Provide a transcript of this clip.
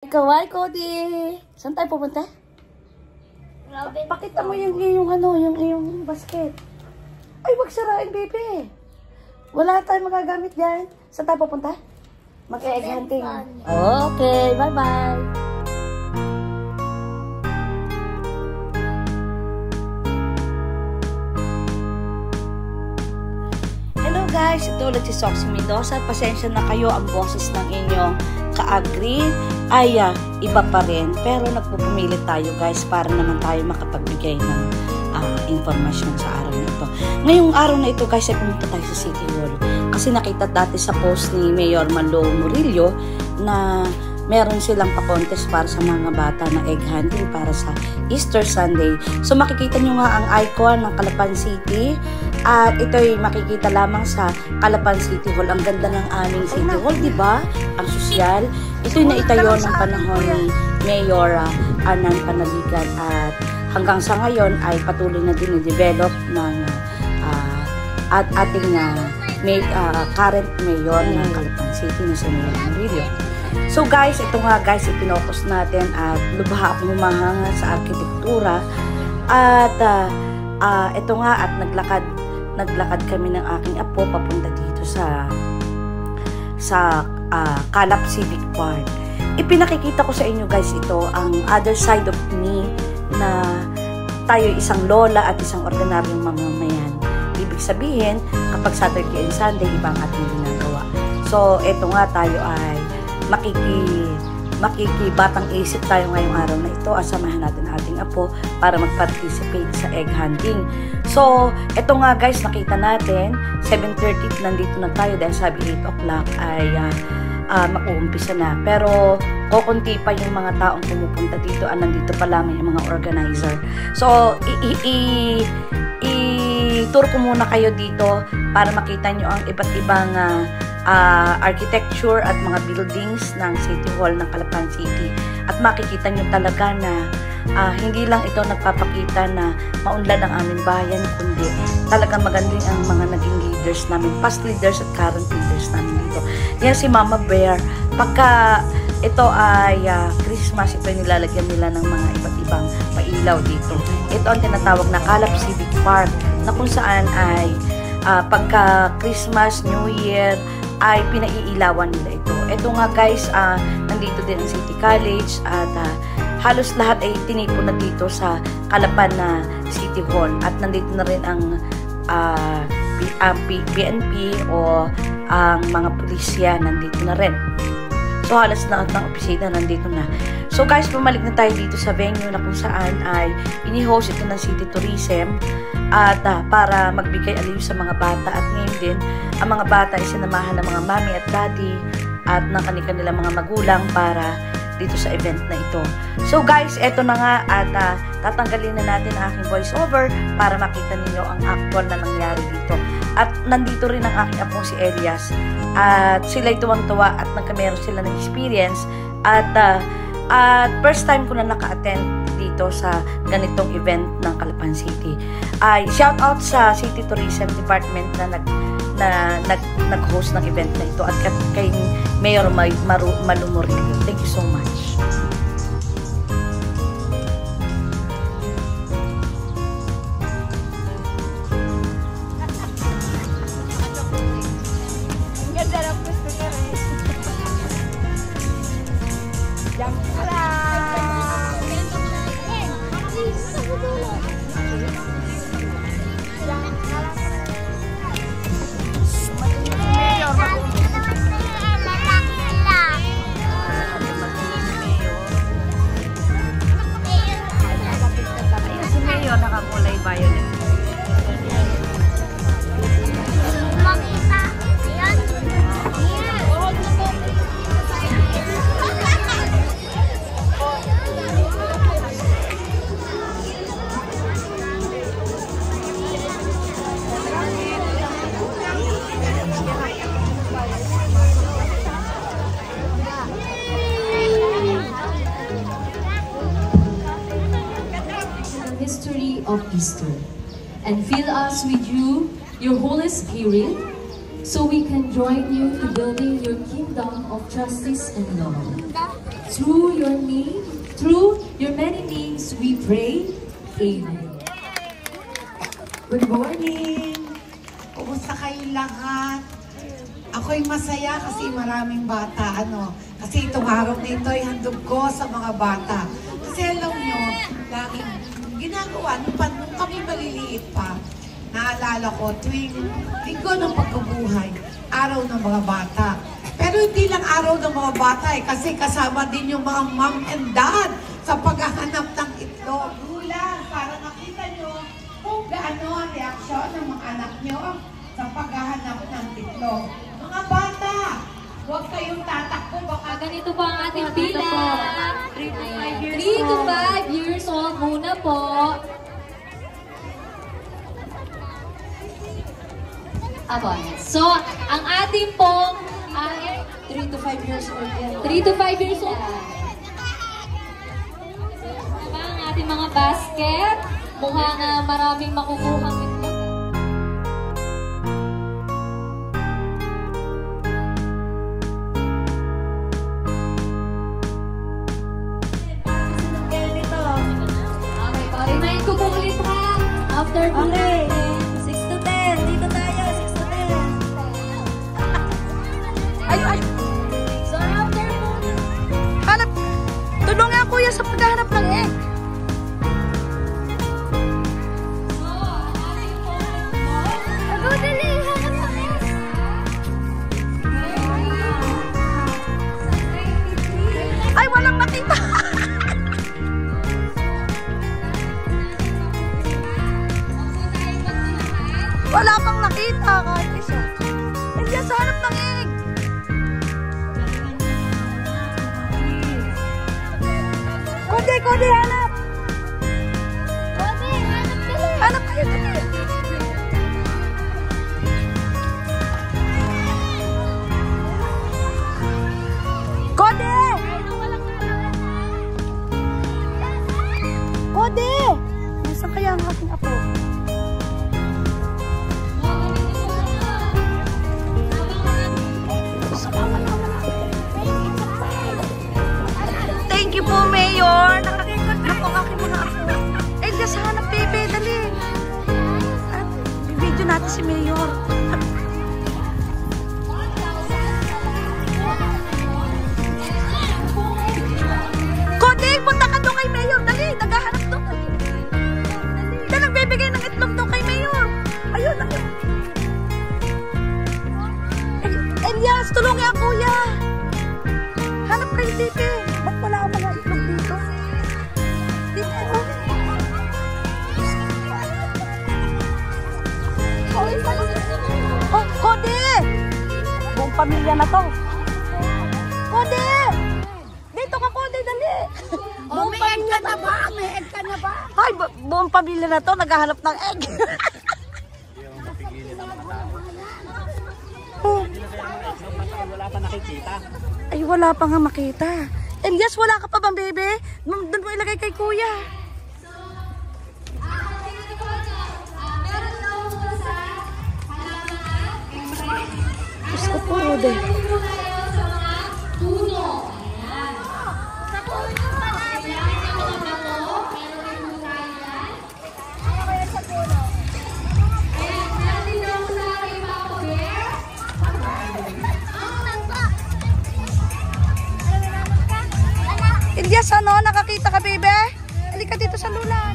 Kawai, Cody. Saan tayo pupunta? Pakita mo yung iyong basket. Ay, wag sarain, baby. Wala tayong magagamit dyan. Saan tayo pupunta? Mag-egg hunting. Okay, bye-bye. Hello guys, ito ulit si Soxy Mendoza. Pasensya na kayo, ang boses ng inyong ka-agree ay iba pa rin. Pero nagpupumilit tayo guys para naman tayo makapagbigay ng informasyon sa araw na ito. Ngayong araw na ito guys ay pumunta tayo sa City Hall. Kasi nakita dati sa post ni Mayor Malo Murillo na meron silang pa-contest para sa mga bata na egg hunting para sa Easter Sunday. So makikita nyo nga ang icon ng Calapan City. At ito'y makikita lamang sa Calapan City Hall. Ang ganda ng aming City Hall, di ba? Ang sosyal. Ito'y naitayo ng panahon ni Mayor Anan Panaligan. At hanggang sa ngayon ay patuloy na dinidevelop ng at ating current mayor ng Calapan City na si Mayor Murillo. So guys, ito nga guys, ipinokus natin at lubha akong humahanga sa arkitektura. At ito nga at naglakad kami ng aking apo papunta dito sa Calap Civic Park. Ipinakikita ko sa inyo guys ito ang other side of me na tayo isang lola at isang ordinaryong mamamayan. Ibig sabihin, kapag Saturday and Sunday, ibang ating ginagawa. So, ito nga tayo ay makikibatang isip tayo ngayong araw na ito. Asamahan natin ating apo para mag-participate sa egg hunting. So, ito nga guys, nakita natin, 7:30 nandito na tayo dahil sabi 8 o'clock ay mag-uumpisa na. Pero, kukunti pa yung mga taong pumupunta dito at nandito pa lamang yung mga organizer. So, i-tour ko muna kayo dito para makita nyo ang iba't ibang architecture at mga buildings ng City Hall ng Calapan City. At makikita nyo talaga na hindi lang ito nagpapakita na maunlad ang aming bayan, kundi talagang magandang ang mga naging leaders namin, past leaders at current leaders namin dito. Yan si Mama Bear. Pagka ito ay Christmas, ito nilalagyan nila ng mga iba't ibang pailaw dito. Ito ang tinatawag na Calap Civic Park na kung saan ay pagka Christmas, New Year ay pinaiilawan nila ito. Ito nga guys, nandito din ang City College at halos lahat ay tinipon na dito sa Calapan na City Hall at nandito na rin ang PNP o ang mga pulisya nandito na rin. So halos lahat ng opisina nandito na. So guys, bumalik na tayo dito sa venue na kung saan ay ini-host ito ng City Tourism at para magbigay aliw sa mga bata at ngayon din ang mga bata ay sinamahan ng mga mami at daddy at ng kanilang mga magulang para dito sa event na ito. So guys, eto na nga at tatanggalin na natin ang aking voice over para makita ninyo ang actual na nangyari dito. At nandito rin ang aking apong si Elias at sila'y tuwang-tuwa at nagkameron sila ng experience at first time ko na naka-attend dito sa ganitong event ng Calapan City. Shout out sa City Tourism Department na nag-host ng event na ito at kay Mayor Malo Murillo. Thank you so much. Nakakulay violet. Of Easter and fill us with you, your Holy Spirit, so we can join you in building your kingdom of justice and love. Through your many names we pray. Amen. Good morning! Kumusta kayong lahat? Ako'y masaya kasi maraming bata, Kasi itong araw na ito ay handog ko sa mga bata. Kasi alam nyo, laging ginagawa, nung kami maliliit pa, naalala ko, tuwing linggo ng pagkabuhay, araw ng mga bata. Pero hindi lang araw ng mga bata kasi kasama din yung mga mom and dad sa paghahanap ng itlog. Lula, para makita nyo kung gaano ang reaksyon ng mga anak nyo sa paghahanap ng itlog. Mga bata, huwag kayong tatakbo. Baka Ganito po ang ating bilang. 3 to 5 years old muna po. Aba, so, ang ating pong 3 to 5 years old yan. 3 to 5 years old. Diba ang ating mga basket? Mukhang maraming makukuhang itlog. Okay, pa-remind ko po ulit ha. After Okay, 6 to 10. Dito tayo, 6 to 10. Ay! So after po, Hanap! Tulungan nga kuya sa paghahanap ng egg. so ang ating pong Dali! Hanap ng egg! Ay, walang nakita! Wala pang nakita kahit isa. Elias, hanap ng egg! Kode, hanap! Hanap kayo, dali! Kode! Kode! Nasaan kaya ang aking apo? Thank you po, Mayor. Nakakaki mo na ako. Elias, hanap, bebe. Dali. Video natin si Mayor. Koding, punta ka doon kay Mayor. Dali, naghahanap doon. Dali, nagbibigay ng itlog doon kay Mayor. Ayun, ayun. Elias, tulungan ang kuya. Hanap kayo, bebe. Ba't wala ang mga itlog dito? Dito. Oh, Kode! Buong pamilya na to. Kode! Dito ka, Kode, dali. may egg ka na ba? May egg ka na ba? Ay, buong pamilya na to, naghahanap ng egg. Oh. Wala pa nakikita. Ay, wala pa nga makita. Elias, wala ka pa bang, bebe? Doon mo ilagay kay kuya. meron daw po sa halaman. Diyos ko po, Rode. Puno tayo sa mga puno. Ayan. Sa puno. Ayan, yung mga bato. Meron din po tayo yan. Ayan, meron din daw sa aking mga bear. Elias, ano? Nakakita ka, bebe? Halika dito sa lula.